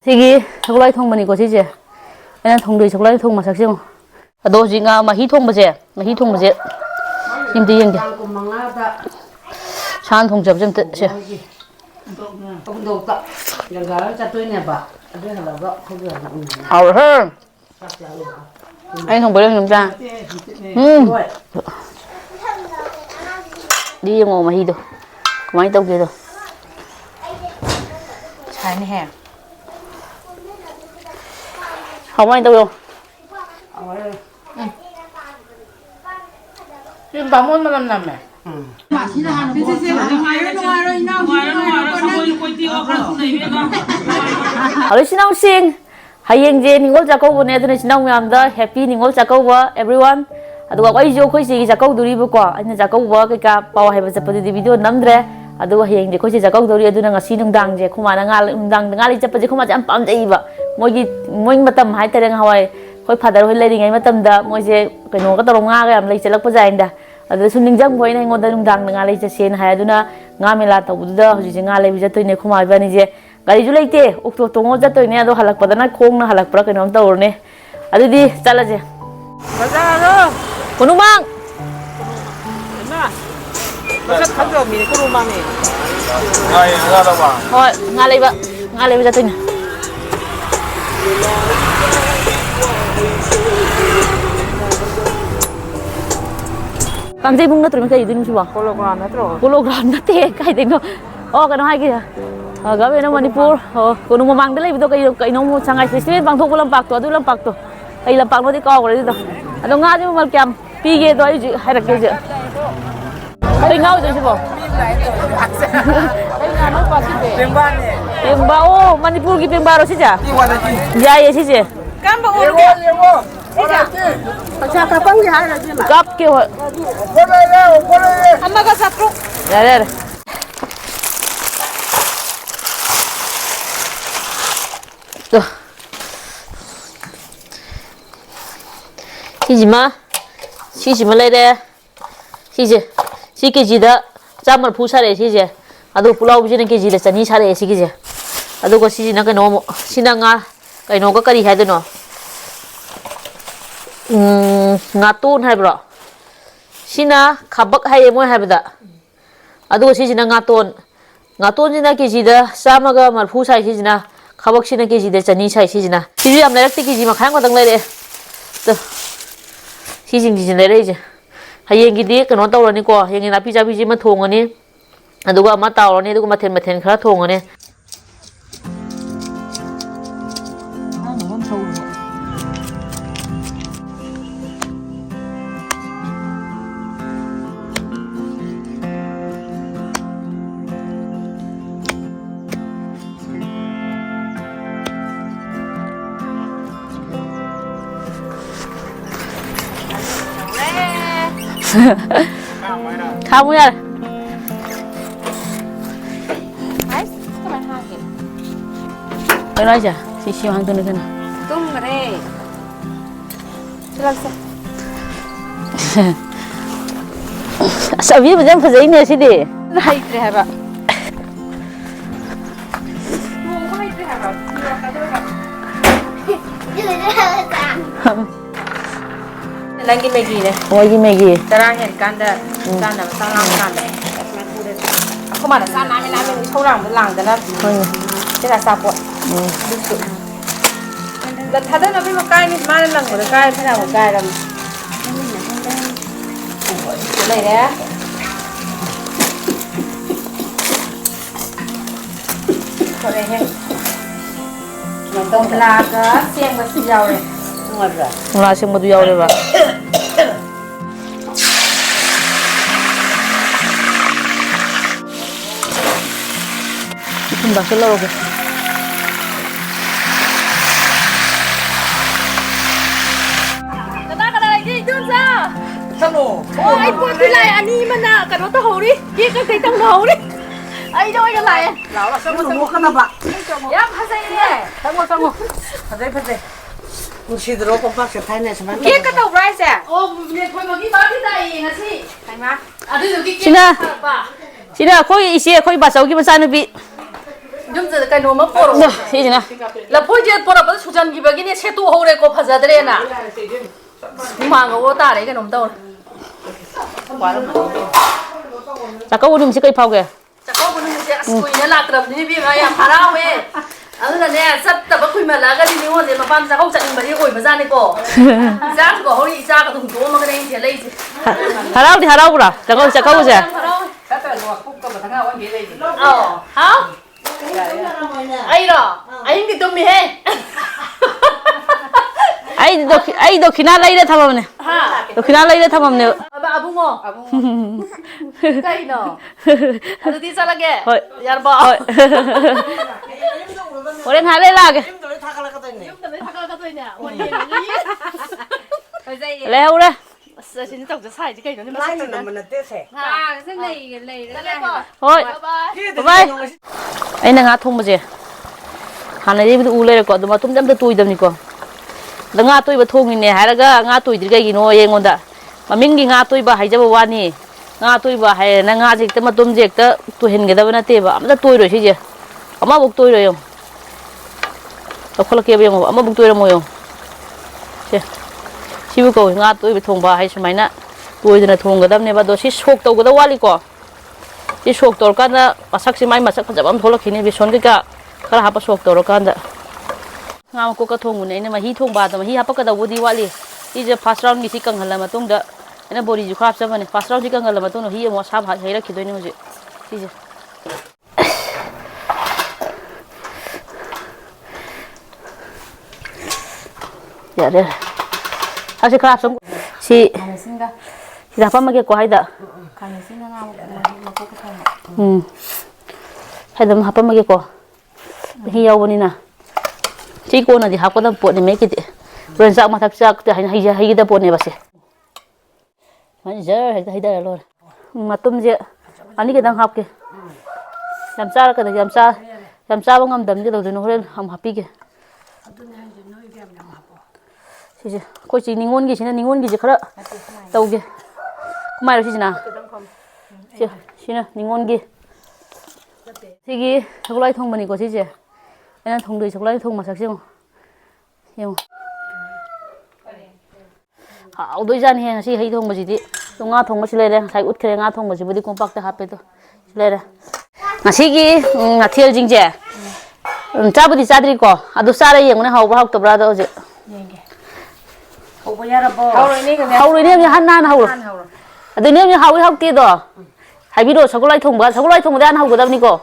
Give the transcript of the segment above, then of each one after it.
Sigi chocolate thong mani ko si je. Ana thong doi chocolate thong ma sak sing. Ado ji nga ma hi thong ba je. Ma hi thong ba je. Sim ti yeng je. Chan thong jab jam te se. Ông đầu tập là gái cho tôi nè bà đây là gạo không được Hảo hơn. Anh thong bơi lên ra. Đi ngồi mà hi đâu. Máy tao kia đâu. trái này hẹp Không anh tao đâu. Riêng bà muốn mà làm này Hello Sinong Sing. Hayeng je ningol jakau bone aduna sinong myam da happy ningol jakau ba everyone. Aduga koi jo khoi si jakau duri bu ko aina jakau ba kai ka paw hai ba japadi di video namdre. Aduga hayeng je khoi si jakau duri aduna ngasi nungdang je khumana ngal nungdang ngali chapje khuma jam pam jai ba. Moi matam hai tereng hawai khoi father hoi lei ngai matam da moi je kaino ka torong nga ga am lei chalak pa jain da. Adu suning jang boy na ngon da nungdang nga lei je sen hai aduna nga mela ta uda hoji je nga lei bi jatoi ne khuma ba ni je gari ju leite ukto tongo jatoi ne ado halak padana khong na halak pra kaino am taur ne adudi chala je 맞아 kunumang 나 맞아 가져 미네 꼬로마네 Ngay ra đâu à? hoi nga lei bi jatoi ne Kam jai bung na tru me kai din chu ba 콜로그램 했더라 kilogram na te kai ding no o ka no hai ki ga be na manipur o kunu mamang de lai bi to kai no mo sangai festival bang thok lam pak to adu lam pak to kai lam pak no di ko ri to ado nga ji mal kyam pi ge do ai ji hai rak ge je kai ngau je chu ba cái nhà nó qua cái Tiếng Ban nhỉ? pemba o manipur ki pemba ro si ja Đi qua đây chị. ja ye si je cam bông Yêu ơi, yêu ơi. sao cái bông gì hay là gì mà kap ke ho Qua đây đâu, qua đây. 엄마가 사프로 ya ya to si ma lai de si je si ke ji da chamal phu sa re si je adu pulau bi ne ke ji da chani sa re si ke je adu ko si na ka no mo si na nga kai no ka kari hai de no nga ton hai bro si na khabak hai mo hai bada adu si na nga ton jina ke ji da sama ga mal phu sai si na khabak si na ke ji da chani sai si na si am lai rak ti ke ji ma khang ko dang lai de to si jing ji lai re je hayeng gi di kano taw ni ko hayeng na pi ja bi ji ma thong ani aduga ma taw ni aduga mathen khara thong ani Kamu ya? Cái nói chả, xí xíu hàng tuần nữa nè. 좀 그래 들어갔어 Sao biết mà chẳng phải giấy nữa xí đi. 하이트 해봐 뭐 하이트 해봐 랑기 메기네 Ôi cái mày gì? 자랑 헷간다 짠다 짠랑 짠다 그만해 짠라면 라면 소랑 랑다나 Thôi. 제가 싸고 là thật đó là cái cái này mai lần của cái thế nào của cái làm cái này đấy cái này nhé mình đông là cái xiên và xì dầu này ngon rồi Là xem một dầu đây bà. Không bạc lâu kìa. Sao nổ? Ôi anh buồn cái này anh đi mà nè, cả nó tao hầu đi, kia cái cây tao hầu đi. Ai đâu cái này? Lão là sao mà mua cái nào bạn? Dạ, phát dây đi. Tao mua. Phát dây. 시드로 꼼빡이 파이네 정말. Kia cái tàu rice à? Ô, mình thôi mà đi bán cái này là gì? Hay mà. À đây rồi cái kia. Sina, 거기 이시에 거기 봐서 여기 봐 사는 비. ꯌꯨꯝꯗ ꯀꯩꯅꯣꯝꯃ ꯄꯣꯔꯛꯑꯣ ꯁꯤꯁꯤꯅ ꯂꯐꯣꯏꯁꯦ ꯄꯣꯔꯛꯄꯗ ꯁꯨꯖꯟꯈꯤꯕꯒꯤꯅꯦ ꯁꯦꯠꯇꯣꯛꯍꯧꯔꯦꯀꯣ ꯐꯖꯗ꯭ꯔꯦꯅ ꯍꯨꯃꯥꯡꯒ ꯇꯥꯔꯦ ꯀꯩꯅꯣꯝ ꯇꯧꯔꯦ ꯆꯥꯛꯀꯧꯕ ꯅꯨꯃꯤꯠꯁꯤ ꯀꯩ ꯐꯥꯎꯒꯦ ꯆꯥꯛꯀꯧꯕ ꯅꯨꯃꯤꯠꯁꯦ ꯑꯁ ꯀꯨꯏꯅ ꯂꯥꯛꯇ꯭ꯔꯕꯅꯤꯅꯦ ꯏꯕꯦꯝꯃ ꯌꯥꯝ ꯍꯔꯥꯎꯋꯦ ꯑꯗꯨꯅꯅꯦ ꯆꯠꯇꯕ ꯀꯨꯏꯃꯜꯂꯛꯑꯒꯗꯤ ꯅꯤꯉꯣꯟꯁꯦ ꯃꯄꯥꯝ ꯆꯥꯛꯀꯧ ꯆꯠꯅꯤꯡꯕꯗꯤ ꯑꯣꯏꯕꯖꯥꯠꯅꯤꯀꯣ ꯏꯆꯥꯁꯨ ꯍꯧꯔꯤ ꯏꯆꯥꯒꯗꯣ ꯍꯨꯟꯗꯣꯛꯑꯝꯃꯒꯅꯦ ꯑꯩꯁꯦ ꯂꯩꯁꯦ ꯍꯔꯥꯎꯗꯤ ꯍꯔꯥꯎꯕ꯭ꯔꯥ ꯆꯥꯛꯀꯧꯕꯁꯦ ꯍꯥꯎ ꯑꯩꯔꯣ ꯑꯍꯤꯡꯗꯤ ꯇꯨꯝꯃꯤꯍꯦ ꯑꯩ ꯗꯣꯈꯤꯅꯥ ꯂꯩꯔ ꯊꯝꯃꯕꯅꯦ ꯗꯣꯈꯤꯅꯥ ꯂꯩꯔ ꯊꯝꯃꯕꯅꯦꯕ ꯑꯕꯨꯡꯉꯣ ꯀꯩꯅꯣ ꯑꯗꯨꯗꯤ ꯆꯠꯂꯒꯦ ꯍꯣꯏ ꯌꯥꯔꯕꯣ ꯍꯣꯏ ꯍꯣꯔꯦꯟ ꯉꯥꯏꯍꯥꯛ ꯂꯩ ꯂꯥꯛꯑꯒꯦ ꯂꯩꯍꯧꯔꯦ ꯑꯁ ꯑꯁꯤꯅꯤ ꯇꯧꯖ ꯁꯥꯏꯁꯦ ꯀꯩꯅꯣꯅꯦ ꯂꯥꯏꯅ ꯅꯝꯕ ꯅꯠꯇꯦꯁꯦ ꯍꯣꯏ ꯕꯥꯏ ꯑꯩꯅ ꯉꯥ ꯊꯣꯡꯕꯁꯦ ꯍꯥꯟꯅꯗꯒꯤꯕꯨꯗꯤ ꯎ ꯂꯩꯔꯦꯀꯣ ꯑꯗꯣ ꯃꯇꯨꯡꯗ ꯑꯝꯇ ꯇꯣꯏꯗꯕꯅꯤꯀꯣ ꯑꯗ ꯉꯥ ꯇꯣꯏꯕ ꯊꯣꯡꯉꯤꯅꯦ ꯍꯥꯏꯔꯒ ꯉꯥ ꯇꯣꯏꯗ꯭ꯔꯤ ꯀꯩꯒꯤꯅꯣ ꯑꯩꯉꯣꯟꯗ ꯃꯃꯤꯡꯒꯤ ꯉꯥ ꯇꯣꯏꯕ ꯍꯥꯏꯖꯕ ꯋꯥꯅꯤ ꯉꯥ ꯇꯣꯏꯕ ꯍꯥꯏꯔꯦꯅ ꯉꯥꯁꯦ ꯍꯦꯛꯇ ꯃꯇꯨꯝꯁꯦ ꯍꯦꯛꯇ ꯇꯣꯏꯍꯟꯒꯗꯕ ꯅꯠꯇꯦꯕ ꯑꯝꯇ ꯇꯣꯏꯔꯣꯏ ꯁꯤꯁꯦ ꯑꯃꯐꯧ ꯇꯣꯏꯔꯣꯏ ꯌꯦꯡꯉꯣ ꯂꯧꯈꯠꯂꯛꯀꯦꯕ ꯌꯦꯡꯉꯣ ꯑꯃꯐꯧ ꯇꯣꯏꯔꯝꯃꯣ ꯌꯦꯡꯉꯣ ꯁꯦ ꯁꯤꯕꯨ ꯀꯧꯏ ꯉꯥ ꯇꯣꯏꯕ ꯊꯣꯡꯕ ꯍꯥꯏ ꯁꯨꯃꯥꯏꯅ ꯇꯣꯏꯗꯅ ꯊꯣꯡꯒꯗꯕꯅꯦꯕ ꯑꯗꯣ ꯁꯤ ꯁꯣꯛ ꯇꯧꯒꯗꯕ ꯋꯥꯠꯂꯤꯀꯣ ꯁꯤ ꯁꯣꯛ ꯇꯧꯔꯀꯥꯟꯗ ꯃꯁꯛꯁꯦ ꯃꯥꯏ ꯃꯁꯛ ꯐꯖꯕ ꯑꯃ ꯊꯣꯛꯂꯛꯈꯤꯅꯤ ꯕꯦꯁꯣꯟ ꯀꯩꯀꯥ ꯈꯔ ꯍꯥꯞꯄ ꯁꯣꯛ ꯇꯧꯔꯀꯥꯟꯗ ꯉꯥ ꯃꯀꯣꯛꯀ ꯊꯣꯡꯕꯅꯦ ꯑꯩꯅ ꯃꯍꯤ ꯊꯣꯡꯕ ꯑꯗꯣ ꯃꯍꯤ ꯍꯥꯞꯄꯛꯀꯗꯧꯕꯗꯤ ꯋꯥꯠꯂꯤ ꯁꯤꯁꯦ ꯐꯥꯔꯁ ꯔꯥꯎꯟꯒꯤꯁꯤ ꯀꯪꯍꯜꯂ ꯃꯇꯨꯡꯗ ꯑꯩꯅ ꯕꯣꯔꯤꯁꯨ ꯈꯔ ꯍꯥꯞꯆꯕꯅꯦ ꯐꯥꯔꯁ ꯔꯥꯎꯟꯁꯤ ꯀꯪꯍꯜꯂ ꯃꯇꯨꯡꯗ ꯃꯍꯤ ꯑꯃꯨꯛ ꯑꯁꯥꯕ ꯍꯩꯔꯛꯈꯤꯗꯣꯏꯅꯦ ꯍꯧꯖꯤꯛ ꯁꯤꯁꯦ ꯌꯥꯔꯦ ꯍꯧꯖꯤꯛ ꯈꯔ ꯍꯥꯞꯆ ꯁꯤ ꯁꯤꯗ ꯍꯥꯞꯄꯝꯃꯒꯦꯀꯣ ꯍꯥꯏꯗ ꯍꯥꯏꯗ ꯑꯗꯨꯝ ꯍꯥꯞꯄꯝꯃꯒꯦꯀꯣ ꯃꯍꯤ ꯌꯥꯎꯕꯅꯤꯅ ꯁꯤ ꯀꯣꯟꯅꯗꯤ ꯍꯥꯞꯀꯗꯕ ꯄꯣꯠꯅꯤ ꯃꯦꯛꯀꯤꯗꯤ ꯍꯣꯔꯦꯟ ꯆꯥꯛ ꯃꯊꯛ ꯆꯥꯛꯇ ꯍꯩꯒꯗꯕ ꯄꯣꯠꯅꯦꯕ ꯁꯦ ꯁꯨꯃꯥꯏꯅ ꯖꯔ ꯍꯦꯛꯇ ꯍꯩꯊꯔ ꯂꯣꯏꯔꯦ ꯃꯇꯨꯝꯁꯦ ꯑꯅꯤ ꯈꯛꯇꯪ ꯍꯥꯞꯀꯦ ꯌꯥꯝ ꯆꯥꯔꯛꯀꯗ ꯌꯥꯝ ꯆꯥꯕ ꯉꯝꯗꯕꯅꯤ ꯀꯩꯗꯧꯗꯣꯏꯅꯣ ꯍꯣꯔꯦꯟ ꯑꯃꯨꯛ ꯍꯥꯞꯄꯤꯒꯦ ꯁꯤꯁꯦ ꯑꯩꯈꯣꯏ ꯆꯤ ꯅꯤꯉꯣꯟꯒꯤꯁꯤꯅ ꯅꯤꯉꯣꯟꯒꯤꯁꯦ ꯈꯔ ꯇꯧꯒꯦ ꯀꯃꯥꯏꯅ ꯁꯤꯁꯤꯅ ꯁꯤꯅ ꯅꯤꯉꯣꯟꯒꯤ ꯁꯤꯒꯤ ꯁꯒꯣꯜꯍꯋꯥꯏ ꯊꯣꯡꯕꯅꯤꯀꯣ ꯁꯤꯁꯦ ꯑꯩꯅ ꯊꯣꯡꯗꯣꯏ ꯁꯒꯣꯜꯍꯋꯥꯏ ꯊꯣꯡꯕ ꯃꯁꯛꯁꯦ ꯌꯦꯡꯉꯣ ꯌꯦꯡꯉꯣ ꯍꯥꯎꯗꯣꯏꯖꯥꯠꯅꯤꯍꯦ ꯉꯁꯤ ꯍꯩ ꯊꯣꯡꯕꯁꯤꯗꯤ ꯑꯗꯣ ꯉꯥ ꯊꯣꯡꯕꯁꯤ ꯂꯩꯔꯦ ꯉꯁꯥꯏ ꯎꯠꯈ꯭ꯔꯦ ꯉꯥ ꯊꯣꯡꯕꯁꯤꯕꯨꯗꯤ ꯀꯣꯝꯄꯥꯛꯇ ꯍꯥꯞꯄꯦꯗꯣ ꯁꯤ ꯂꯩꯔꯦ ꯉꯁꯤꯒꯤ ꯃꯊꯦꯜꯁꯤꯡꯁꯦ ꯆꯥꯕꯨꯗꯤ ꯆꯥꯗ꯭ꯔꯤꯀꯣ ꯑꯗꯨ ꯆꯥꯔ ꯌꯦꯡꯉꯨꯅꯦ ꯍꯥꯎꯕ꯭ꯔꯥ ꯍꯥꯎꯇꯕ꯭ꯔꯥ ꯑꯗꯣ ꯍꯧꯖꯤꯛ ꯌꯦꯡꯒꯦ ꯍꯧꯕ ꯌꯥꯔꯕꯣ ꯍꯧꯔꯣꯏꯅꯦ ꯍꯥꯟꯅ ꯍꯧꯔꯣ ꯑꯗꯨ ꯅꯦ ꯍꯥꯎꯋꯤ ꯍꯥꯎꯇꯦꯗꯣ ꯍꯥꯏꯕꯤꯔꯛꯑꯣ ꯁꯒꯣꯜꯍꯋꯥꯏ ꯊꯣꯡꯕꯗꯤ ꯍꯥꯟꯅ ꯍꯧꯒꯗꯕꯅꯤꯀꯣ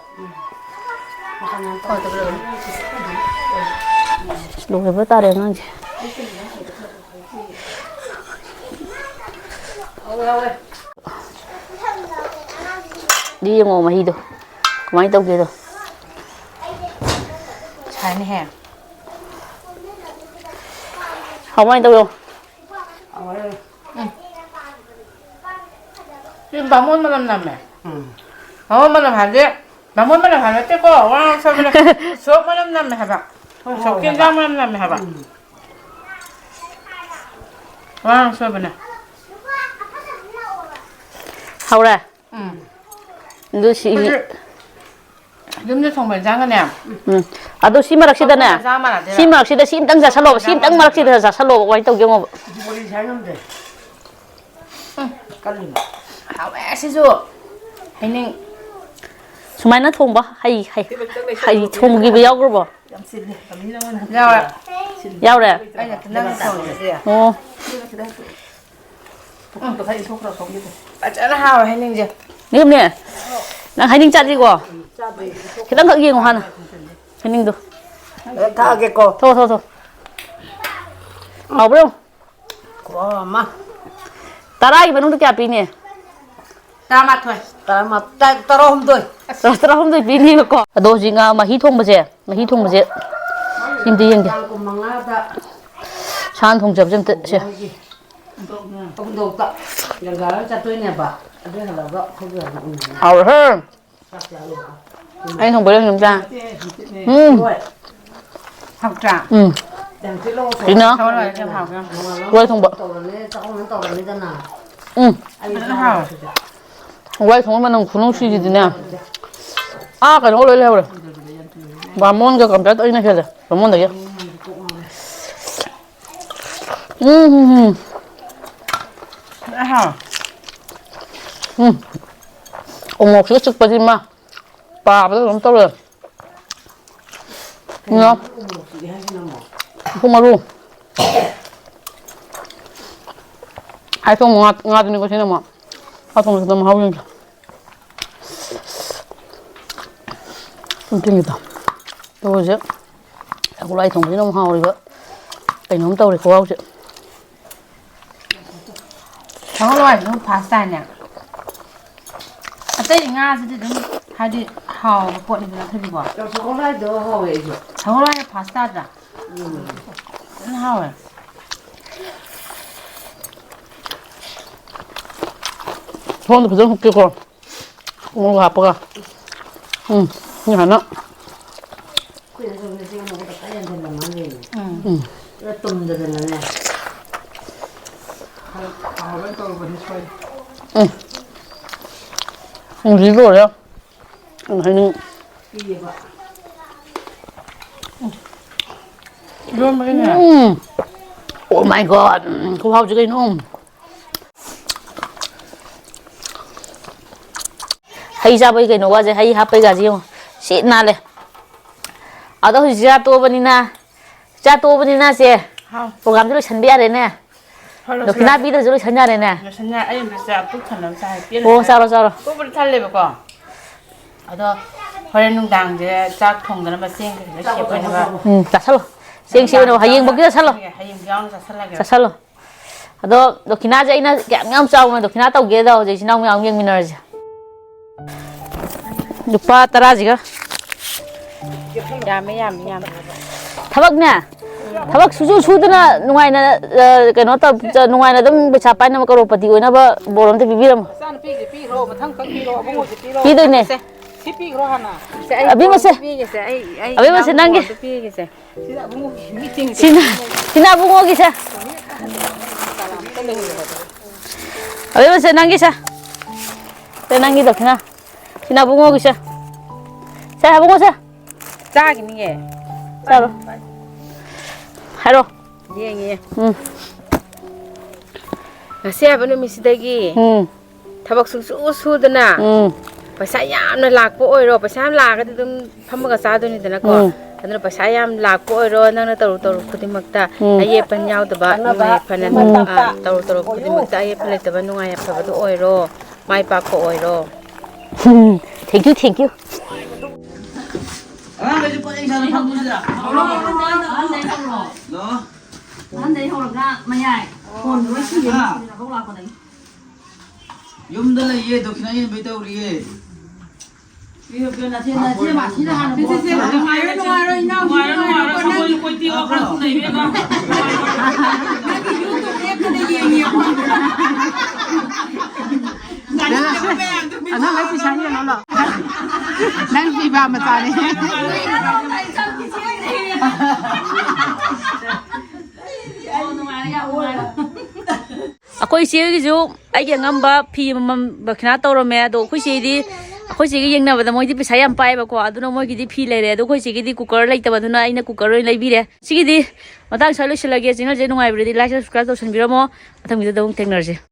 ꯂꯣꯏꯕ ꯇꯥꯔꯦ ꯑꯉꯥꯡꯁꯦ ꯌꯦꯡꯉꯣ ꯃꯍꯤꯗꯣ ꯀꯃꯥꯏꯅ ꯇꯧꯒꯦꯗꯣ ꯁꯥꯏꯅꯦꯍꯦ ꯀꯃꯥꯏꯅ ꯇꯧꯌꯣ ꯕꯥꯃꯣꯟ ꯃꯅꯝ ꯅꯝꯃꯦ ꯕꯥꯃꯣꯟ ꯃꯅꯝ ꯍꯥꯏꯕꯗꯤ ꯕꯥꯃꯣꯟ ꯃꯅꯝ ꯍꯥꯏꯕ ꯅꯠꯇꯦꯀꯣ ꯋꯥ ꯁꯣꯏꯕꯅꯦ ꯎꯁꯣꯞ ꯃꯅꯝ ꯅꯝꯃꯦ ꯍꯥꯏꯕ ꯎꯁꯣꯞꯀꯤ ꯏꯟꯖꯥꯡ ꯃꯅꯝ ꯅꯝꯃꯦ ꯍꯥꯏꯕ ꯋꯥ ꯁꯣꯏꯕꯅꯦ ꯍꯧꯔꯦ ꯑꯗꯨ ꯁꯤ ꯌꯨꯝꯗ ꯊꯣꯡꯕ ꯏꯟꯖꯥꯡꯒꯅꯦ ꯑꯗꯣ ꯁꯤ ꯃꯔꯛꯁꯤꯗꯅꯦ ꯏꯟꯖꯥꯡ ꯃꯥꯟꯅꯗꯦꯕ ꯁꯤ ꯃꯔꯛꯁꯤꯗ ꯁꯤ ꯑꯝꯇꯪ ꯆꯥꯁꯜꯂꯣꯕ ꯁꯤ ꯑꯝꯇꯪ ꯃꯔꯛꯁꯤꯗ ꯆꯥꯁꯜꯂꯣꯕ ꯀꯃꯥꯏꯅ ꯇꯧꯒꯦ ꯌꯦꯡꯉꯣꯕ ꯕꯣꯔꯤ ꯁꯥꯏ ꯉꯝꯗꯦ ꯀꯜꯂꯤꯕ ꯍꯥꯎꯋꯦ ꯁꯤꯁꯨ ꯍꯩꯅꯤꯡ ꯁꯨꯃꯥꯏꯅ ꯊꯣꯡꯕ ꯍꯩ ꯊꯣꯡꯈꯤꯕ ꯌꯥꯎꯈ꯭ꯔꯕꯣ ꯌꯥꯎꯔꯦ ꯌꯥꯎꯔꯦ ꯑꯩꯅ ꯈꯤꯇꯪ ꯊꯣꯡꯉꯦ ꯑꯣ ꯐꯖꯅ ꯍꯥꯎꯋꯦ ꯍꯩꯅꯤꯡꯁꯦ ꯌꯨꯝꯅꯦ ꯅꯪ ꯍꯩꯅꯤꯡ ꯆꯥꯗ꯭ꯔꯤꯀꯣ ꯈꯤꯇꯪꯈꯛ ꯌꯦꯡꯉꯣ ꯍꯥꯟꯅ ꯍꯩꯅꯤꯡꯗꯣ ꯊꯛꯑꯒꯦꯀꯣ ꯊꯣ ꯍꯥꯎꯕ꯭ꯔꯣ ꯑꯃ 10ꯒꯤ ꯃꯅꯨꯡꯗ ꯀꯌꯥ ꯄꯤꯅꯤ 12 ꯇꯔꯥꯍꯨꯝꯗꯣꯏ 13 ꯄꯤꯅꯤꯕꯀꯣ ꯑꯗꯣ ꯍꯧꯖꯤꯛ ꯃꯍꯤ ꯊꯣꯡꯕꯁꯦ ꯌꯦꯡꯒꯦ ꯇꯥꯡ 15ꯗ ꯁꯥꯟ ꯊꯣꯡꯖꯕꯁꯦ ꯑꯝꯇ ꯁꯦ ꯍꯧꯗꯣꯛꯇ ꯌꯦꯡꯒꯥꯔ ꯆꯠꯇꯣꯏꯅꯦꯕ ꯑꯗꯨ ꯍꯜꯂꯒ ꯍꯥꯎꯔꯦꯍꯦ ꯑꯩ ꯊꯣꯡꯕ ꯌꯦꯡ ꯆꯥ ꯍꯥꯎꯇ꯭ꯔꯥ ꯁꯤꯅ ꯍꯋꯥꯏ ꯊꯣꯡꯕ ꯇꯧꯔꯅꯤꯗꯅ ꯐꯖꯅ ꯍꯥꯎꯋꯦ ꯍꯋꯥꯏ ꯊꯣꯡꯕ ꯃꯅꯝ ꯈꯨꯅꯨꯡꯁꯤꯁꯤꯗꯤꯅꯦ ꯀꯩꯅꯣ ꯂꯣꯏ ꯂꯩꯍꯧꯔꯦ 바몬과 감자 떠있는 게 바몬 되게. 어머, 쓱쓱 빠진 마. 빠바도 너무 떨어져. 이거. 포마루. 아이폰 ngatin ko sino mo. Atong sa mahawin. Tingita. Tôi sẽ aku lại thùng với nông hào rồi cái nông tàu thì khó chứ. Thằng loại nó pasta nè. Ở đây Nga sẽ được hai đi hào bột này là thôi đi bỏ. 저거 라이 더 하와야지. Thằng loại pasta ra. Nó hào à. 손도 그대로 흡기고 오늘 아빠가 이거 하나 그래서 근데 지금 먹어도 빨리 안 된단 말이에요. 왜 또 문제 되나네. 리조야 하는 이게 봐. Luôn mấy nè. Oh my god không hao chứ cái nôm hay ra bây cái nó qua gì hay hấp bây giờ gì không xịn naเลยở đó thì ra tua bên na xe program choฉันเบี้ยเลยเนี่ยเดี๋ยวพี่น้าพี่ต้องจะฉันยาเลยเนี่ย ฉันเนี่ยไอ้มันจะปุ๊บขนมใส่เปรี้ยว โอ้ซาโร่ซาโร่ ปุ๊บมันทะเลไปก่อนเอาตัวพอเล่นนุ่งดังจะจักถงกันมาเสี่ยงกันเก็บไว้นะว่า จัดซะเลยเสียงชิวเนี่ยให้ยิงบอกก็ซะเลย ให้ยิงย้อนจะสลัก จัดซะเลยเอาตัวดอกขี้น้าจะไอ้น่ะแกะงั้มเจ้ามันดอกขี้น้าเต้าเกลือเดี๋ยวฉันเอาไม่เอาเงี้ยมินอะไรจ้ะดูป้าตราจิกะ ยามไม่ยามไม่ยาม ทับเนี่ยทับสู้สู้ตัวน่ะนุ่งไงน่ะกันเนาะแต่จะนุ่งไงน่ะต้องไปชาไปน่ะมันก็โรปฏิโอนะบ่บอลมันจะปีๆละมั้ง สั้นปีโรมาทั้งปีโรบุ้งจะปีโร ปีตัวเนี่ย ปีโรฮันน่ะ abi masih abi masih nangis sina bungo kisah abi masih nangis ya nangis dok sina bungo kisah saya bungo saya cha cái này sao rồi hello nghe nghe xe bên mình sẽ đi thằng bác su su đó nè ภาษายามน่ะหลากป่วยรอภาษายามหลากก็ต้องทำกับสาตัวนี้แต่ละก่อนอันนั้นภาษายามหลากป่วยรอนั่งน่ะตรุคุติมักตาไอ้เย่ปัญญาตบะนุ่งไอ้พันนั้นตรุคุติมักตาไอ้เย่พันเลยตบะนุ่งไอ้พับตัวอ้อยรอไม่ปากก็อ้อยรอ thank you Yumdala ye dokina ye beta uriye. 이거 변화 되나 제마 지나가는 거. Aku isi lagi jo, aja ngamba pi mam bakna tau ramai, do aku isi di, aku isi lagi yang na benda mau di pisah yang pai bakwa, adu na mau di pi lere, do aku isi di cooker lagi tapi adu na ina cooker lagi bire, sih di, matang selalu selagi channel jadi nungai beri di like subscribe atau sembira mo, atau kita dong teknologi.